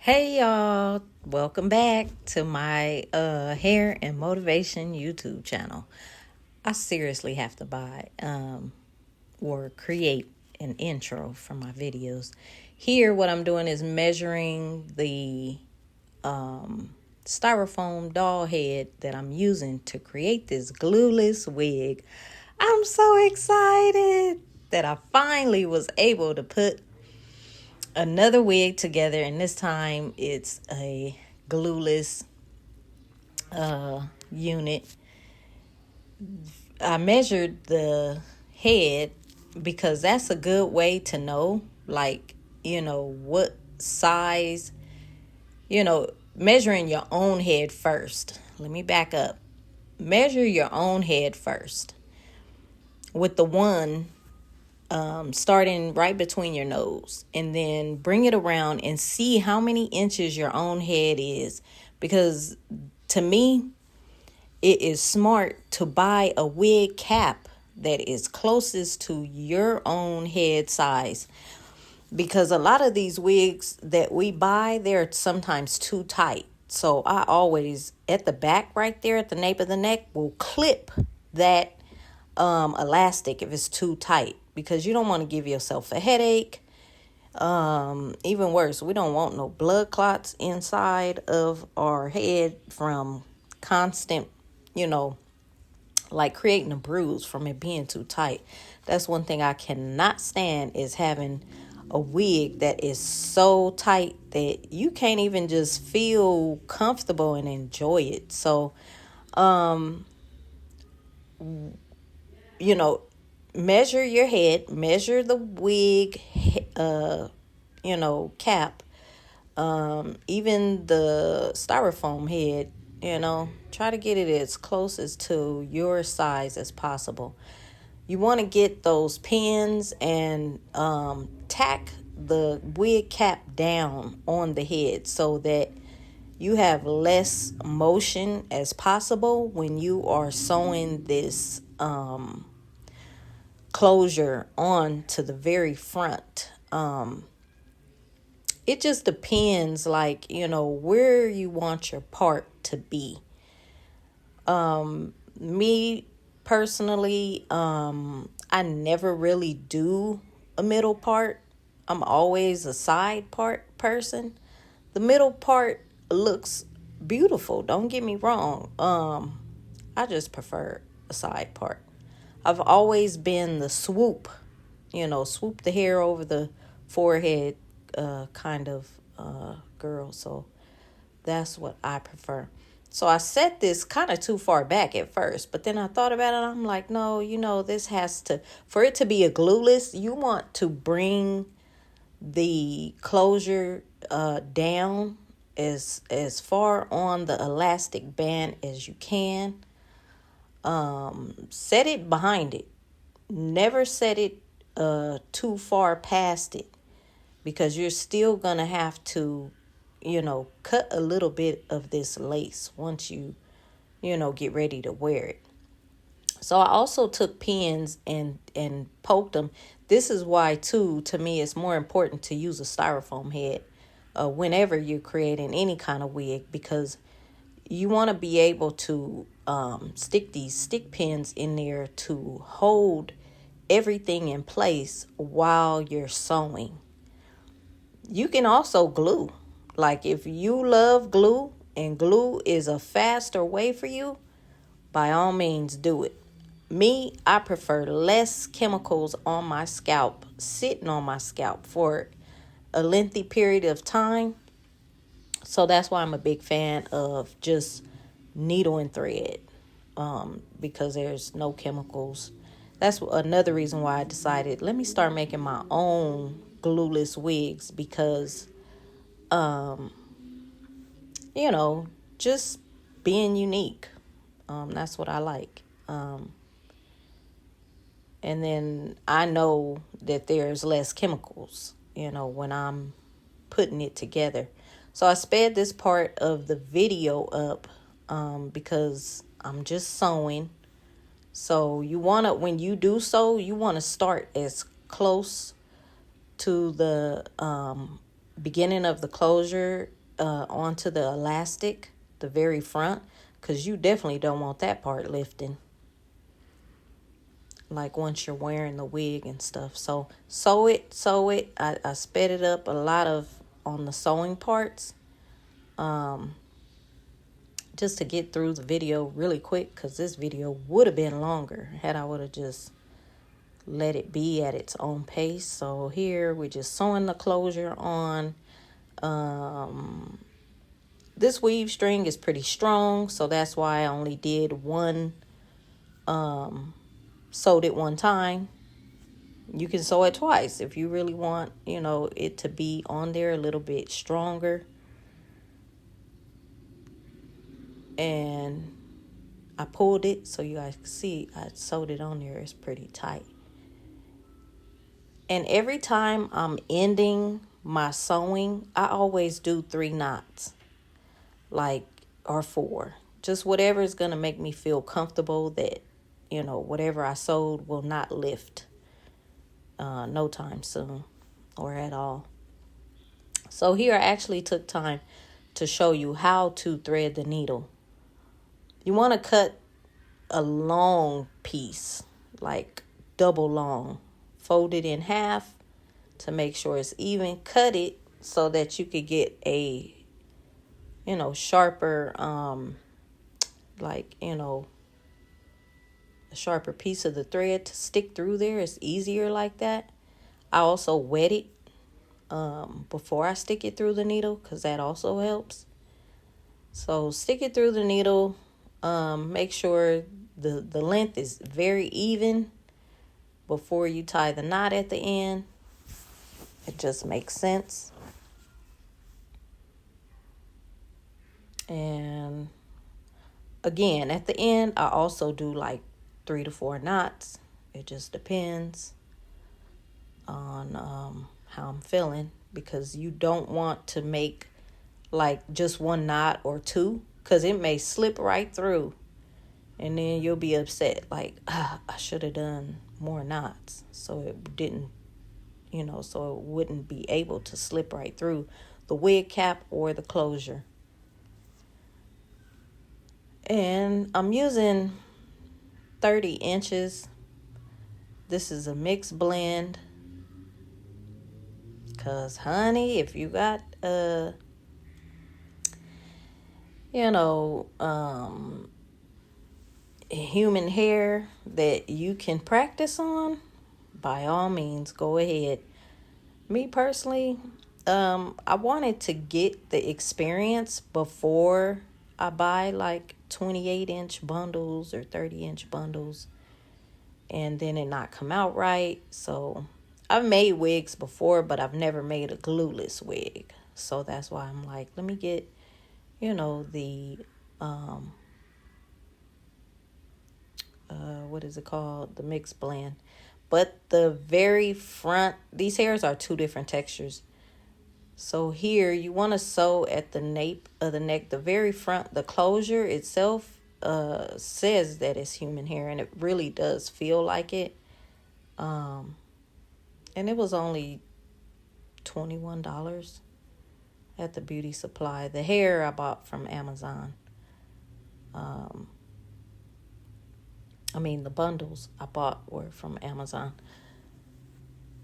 Hey y'all, welcome back to my hair and motivation YouTube channel. I seriously have to buy or create an intro for my videos. Here what I'm doing is measuring the styrofoam doll head that I'm using to create this glueless wig. I'm so excited that I finally was able to put another wig together, and this time it's a glueless unit. I measured the head because that's a good way to know, like, what size, measuring your own head first. Let me back up. Measure your own head first with the one starting right between your nose, and then bring it around and see how many inches your own head is. Because to me, it is smart to buy a wig cap that is closest to your own head size. Because a lot of these wigs that we buy, they're sometimes too tight. So I always, at the back right there at the nape of the neck, will clip that elastic if it's too tight, because you don't want to give yourself a headache. Even worse, we don't want no blood clots inside of our head from constant, like creating a bruise from it being too tight. That's one thing I cannot stand, is having a wig that is so tight that you can't even just feel comfortable and enjoy it. So, measure your head, measure the wig, cap, even the styrofoam head, try to get it as close as to your size as possible. You want to get those pins and tack the wig cap down on the head so that you have less motion as possible when you are sewing this closure on to the very front. It just depends, like, where you want your part to be. Me personally, I never really do a middle part. I'm always a side part person. The middle part looks beautiful, don't get me wrong. I just prefer a side part. I've always been the swoop, swoop the hair over the forehead kind of girl. So that's what I prefer. So I set this kind of too far back at first, but then I thought about it. I'm like, no, this has to, for it to be a glueless, you want to bring the closure down as far on the elastic band as you can. Set it behind it. Never set it too far past it, because you're still going to have to, cut a little bit of this lace once you, get ready to wear it. So I also took pins and poked them. This is why, too, to me, it's more important to use a styrofoam head whenever you're creating any kind of wig, because you want to be able to stick these stick pins in there to hold everything in place while you're sewing. You can also glue. Like, if you love glue and glue is a faster way for you, by all means do it. Me, I prefer less chemicals on my scalp, sitting on my scalp for a lengthy period of time. So that's why I'm a big fan of just needle and thread, because there's no chemicals. That's another reason why I decided, let me start making my own glueless wigs, because, just being unique. That's what I like. And then I know that there's less chemicals, when I'm putting it together. So I sped this part of the video up because I'm just sewing. So when you do sew, you want to start as close to the beginning of the closure onto the elastic, the very front, because you definitely don't want that part lifting. Like once you're wearing the wig and stuff. So sew it. I sped it up a lot of on the sewing parts. Just to get through the video really quick, because this video would have been longer had I would have just let it be at its own pace. So here we're just sewing the closure on. This weave string is pretty strong, so that's why I only did one, sewed it one time. You can sew it twice if you really want, it to be on there a little bit stronger. And I pulled it so you guys can see I sewed it on there. It's pretty tight. And every time I'm ending my sewing, I always do 3 knots, or 4. Just whatever is going to make me feel comfortable that, whatever I sewed will not lift no time soon or at all. So here I actually took time to show you how to thread the needle. You want to cut a long piece, like double long. Fold it in half to make sure it's even. Cut it so that you could get a, sharper, a sharper piece of the thread to stick through there. It's easier like that. I also wet it before I stick it through the needle, because that also helps. So stick it through the needle. Make sure the length is very even before you tie the knot at the end. It just makes sense. And again, at the end, I also do like 3 to 4 knots. It just depends on how I'm feeling, because you don't want to make like just 1 knot or 2, because it may slip right through. And then you'll be upset, like, I should have done more knots. So it didn't, so it wouldn't be able to slip right through the wig cap or the closure. And I'm using 30 inches. This is a mixed blend. Because, honey, if you got, human hair that you can practice on, by all means, go ahead. Me personally, I wanted to get the experience before I buy like 28-inch bundles or 30-inch bundles, and then it not come out right. So I've made wigs before, but I've never made a glueless wig. So that's why I'm like, let me get, the what is it called? The mixed blend. But the very front, these hairs are 2 different textures. So here you want to sew at the nape of the neck. The very front, the closure itself says that it's human hair, and it really does feel like it. And it was only $21 at the beauty supply. The hair I bought from Amazon. The bundles I bought were from Amazon.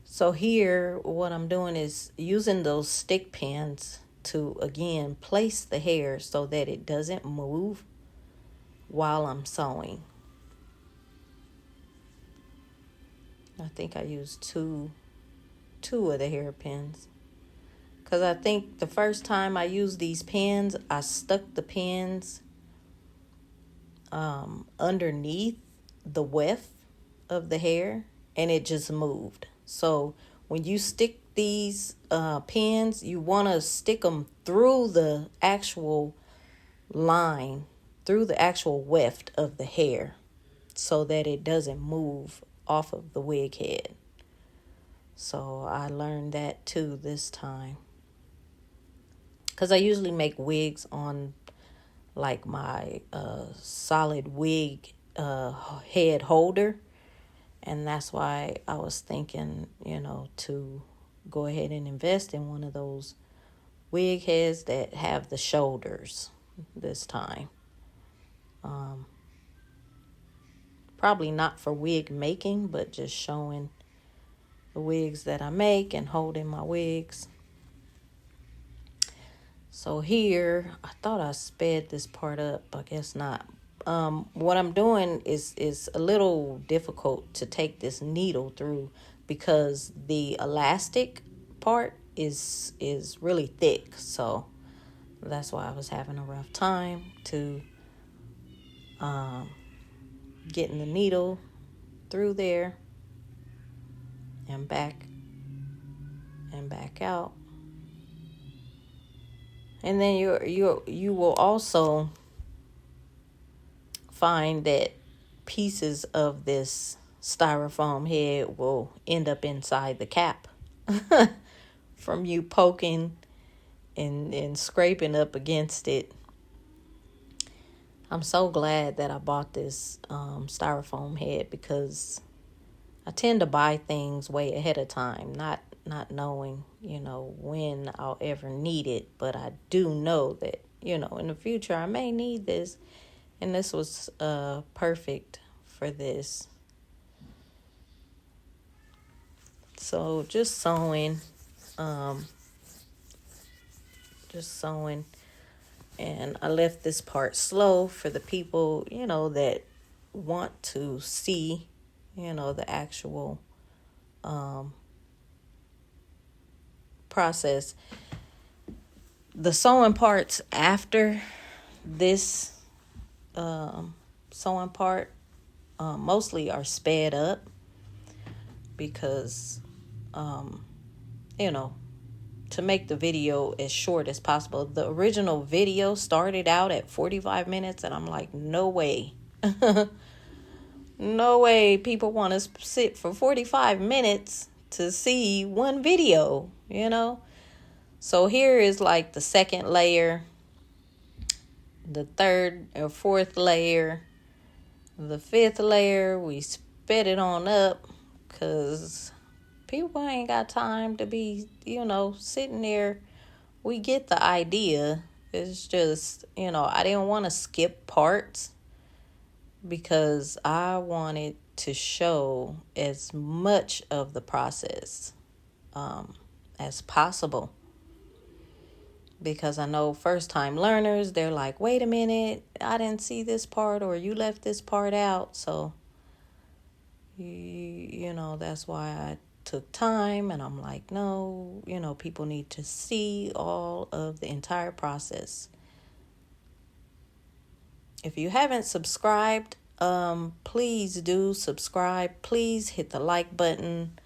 So here, what I'm doing is using those stick pins to, again, place the hair so that it doesn't move while I'm sewing. I think I used two of the hairpins. Because I think the first time I used these pins, I stuck the pins underneath the weft of the hair, and it just moved. So when you stick these pins, you want to stick them through the actual line, through the actual weft of the hair, so that it doesn't move off of the wig head. So I learned that too this time, because I usually make wigs on like my solid wig head holder. And that's why I was thinking, to go ahead and invest in one of those wig heads that have the shoulders this time. Probably not for wig making, but just showing the wigs that I make and holding my wigs. So here, I thought I sped this part up. I guess not. What I'm doing is a little difficult to take this needle through because the elastic part is really thick. So that's why I was having a rough time to getting the needle through there and back out. And then you will also find that pieces of this styrofoam head will end up inside the cap from you poking and scraping up against it. I'm so glad that I bought this styrofoam head because I tend to buy things way ahead of time, not knowing, when I'll ever need it. But I do know that, in the future I may need this. And this was perfect for this. So just sewing. And I left this part slow for the people, that want to see, the actual process. The sewing parts after this sewing part mostly are sped up because, to make the video as short as possible. The original video started out at 45 minutes and I'm like, no way. No way people want to sit for 45 minutes to see one video, So here is like the second layer, the third or fourth layer, the fifth layer. We sped it on up because people ain't got time to be, sitting there. We get the idea. It's just, I didn't want to skip parts because I wanted to show as much of the process as possible. Because I know first-time learners, they're like, wait a minute, I didn't see this part or you left this part out. So, that's why I took time, and I'm like, no, people need to see all of the entire process. If you haven't subscribed, please do subscribe. Please hit the like button.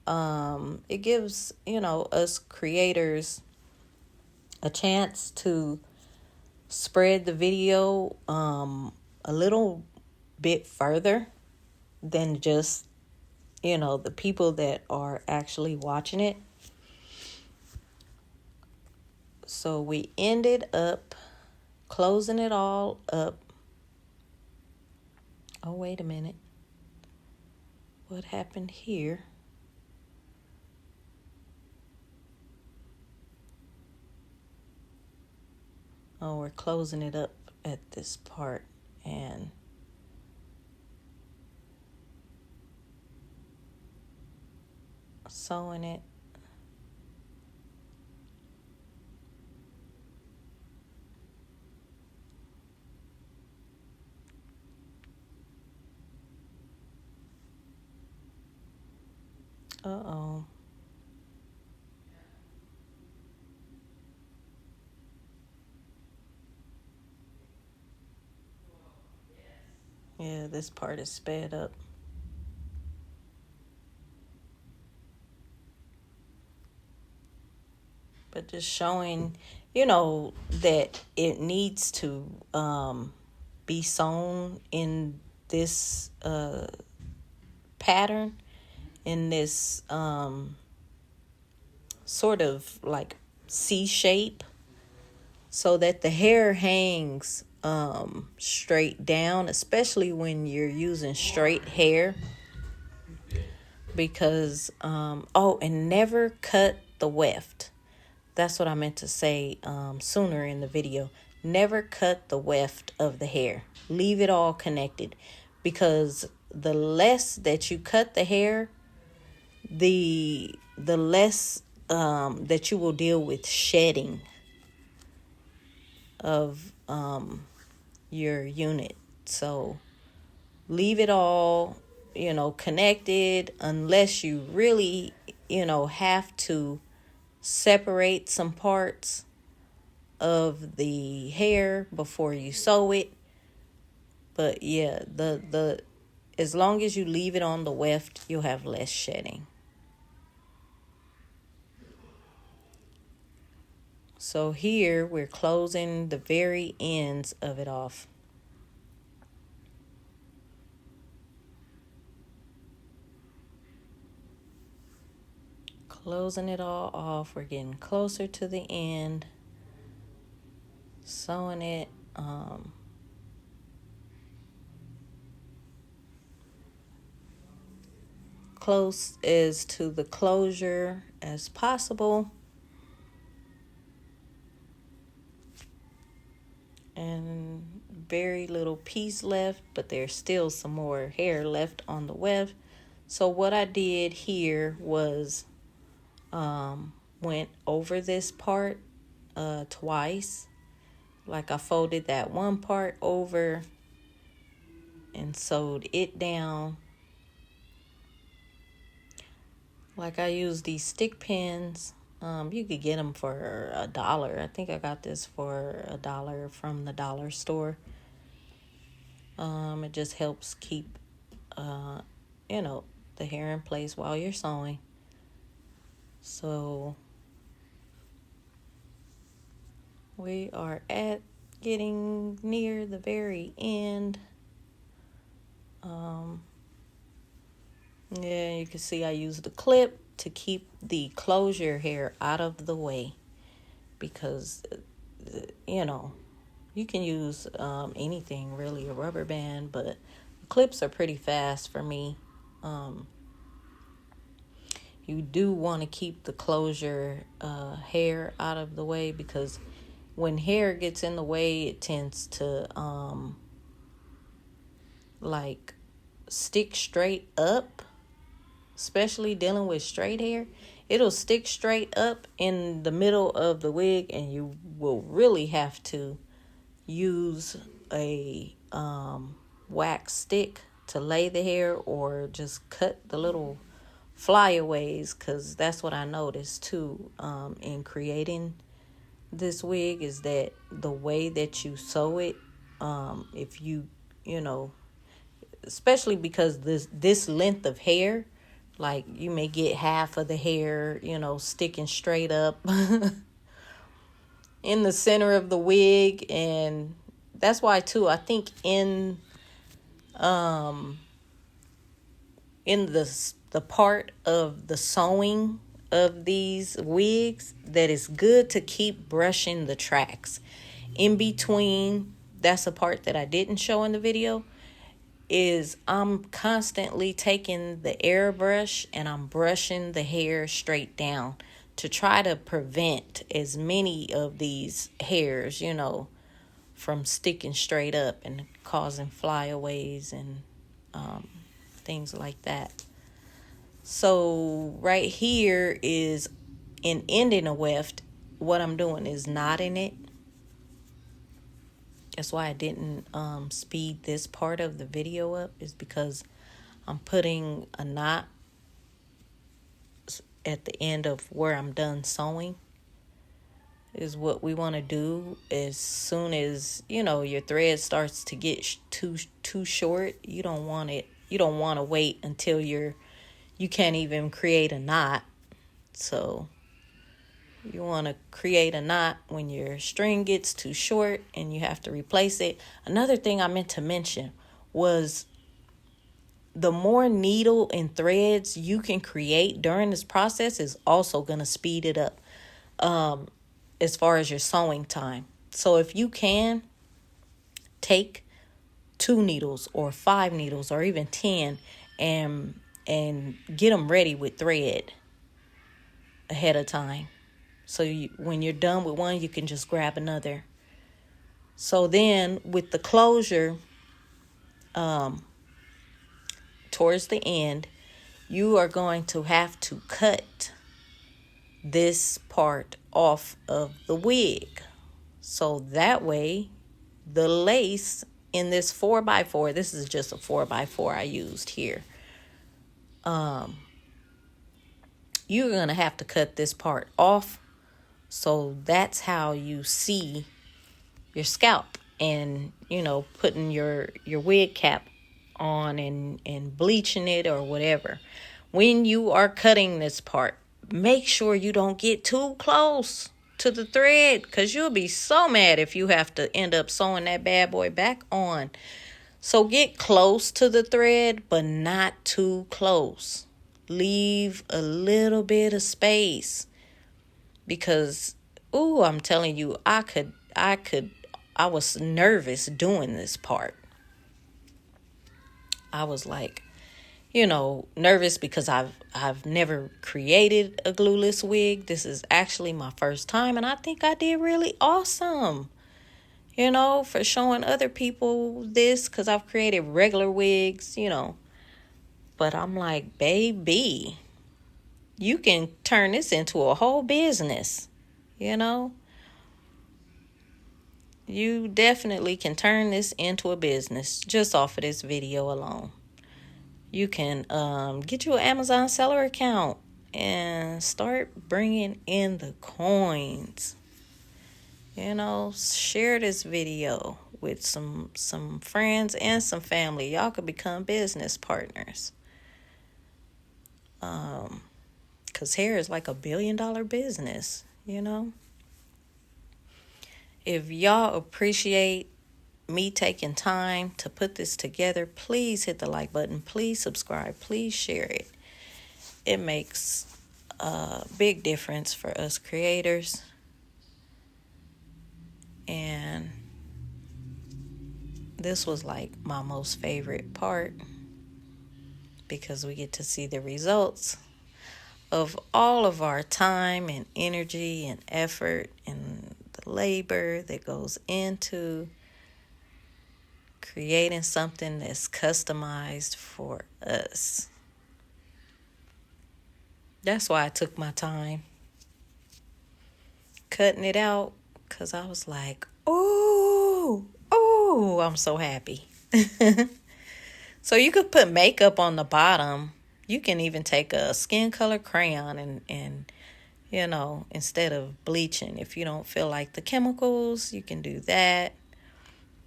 It gives, us creators a chance to spread the video a little bit further than just the people that are actually watching it. So we ended up closing it all up. Oh, wait a minute. What happened here? Oh, we're closing it up at this part and sewing it. Uh-oh. Yeah, this part is sped up. But just showing, that it needs to be sewn in this pattern, in this sort of like C shape, so that the hair hangs straight down, especially when you're using straight hair. Because and never cut the weft. that's what I meant to say sooner in the video. Never cut the weft of the hair. Leave it all connected, because the less that you cut the hair, the less that you will deal with shedding of your unit. So leave it all, connected, unless you really, have to separate some parts of the hair before you sew it. But yeah, the as long as you leave it on the weft, you'll have less shedding. So here we're closing the very ends of it off. Closing it all off. We're getting closer to the end. Sewing it. Close as to the closure as possible. And very little piece left, but there's still some more hair left on the weft. So what I did here was went over this part twice. Like I folded that one part over and sewed it down. Like I used these stick pins. You could get them for $1. I think I got this for $1 from the dollar store. It just helps keep, the hair in place while you're sewing. So we are getting near the very end. Yeah, you can see I used the clip to keep the closure hair out of the way, because you can use anything really, a rubber band, but clips are pretty fast for me. You do want to keep the closure hair out of the way, because when hair gets in the way, it tends to stick straight up. Especially dealing with straight hair, it'll stick straight up in the middle of the wig, and you will really have to use a wax stick to lay the hair, or just cut the little flyaways, because that's what I noticed too in creating this wig, is that the way that you sew it, if you especially because this length of hair, like you may get half of the hair, sticking straight up in the center of the wig. And that's why too, I think in the part of the sewing of these wigs, that it's good to keep brushing the tracks in between. That's a part that I didn't show in the video, is I'm constantly taking the airbrush and I'm brushing the hair straight down to try to prevent as many of these hairs, from sticking straight up and causing flyaways and things like that. So right here is in ending a weft, what I'm doing is knotting it. That's why I didn't speed this part of the video up, is because I'm putting a knot at the end of where I'm done sewing. Is what we want to do as soon as your thread starts to get too short. You don't want to wait until you can't even create a knot. So you want to create a knot when your string gets too short and you have to replace it. Another thing I meant to mention was the more needle and threads you can create during this process is also going to speed it up as far as your sewing time. So if you can take 2 needles or 5 needles or even 10 and get them ready with thread ahead of time, So when you're done with one, you can just grab another. So then with the closure, towards the end, you are going to have to cut this part off of the wig. So that way, the lace in this 4x4, this is just a 4x4 I used here. You're going to have to cut this part off. So that's how you see your scalp, and putting your wig cap on and bleaching it or whatever. When you are cutting this part, make sure you don't get too close to the thread, because you'll be so mad if you have to end up sewing that bad boy back on. So get close to the thread, but not too close. Leave a little bit of space, because I'm telling you, I was nervous doing this part. I was like, nervous because I've never created a glueless wig. This is actually my first time, and I think I did really awesome, for showing other people this, because I've created regular wigs, But I'm like, baby, you can turn this into a whole business, You definitely can turn this into a business just off of this video alone. You can get you an Amazon seller account and start bringing in the coins. Share this video with some friends and some family. Y'all could become business partners. Because hair is like $1 billion business, If y'all appreciate me taking time to put this together, please hit the like button. Please subscribe. Please share it. It makes a big difference for us creators. And this was like my most favorite part, because we get to see the results of all of our time and energy and effort and the labor that goes into creating something that's customized for us. That's why I took my time cutting it out, because I was like, oh, I'm so happy. So you could put makeup on the bottom. You can even take a skin color crayon and instead of bleaching. If you don't feel like the chemicals, you can do that.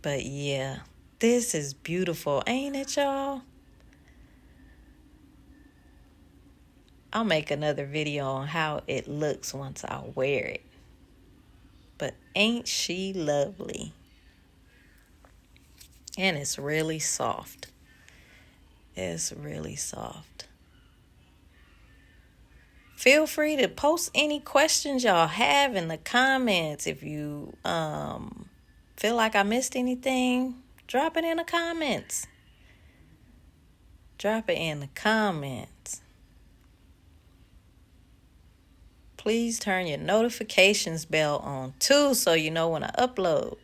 But yeah, this is beautiful, ain't it, y'all? I'll make another video on how it looks once I wear it. But ain't she lovely? And it's really soft. It's really soft. Feel free to post any questions y'all have in the comments. If you feel like I missed anything, drop it in the comments. Drop it in the comments. Please turn your notifications bell on too, so you know when I upload.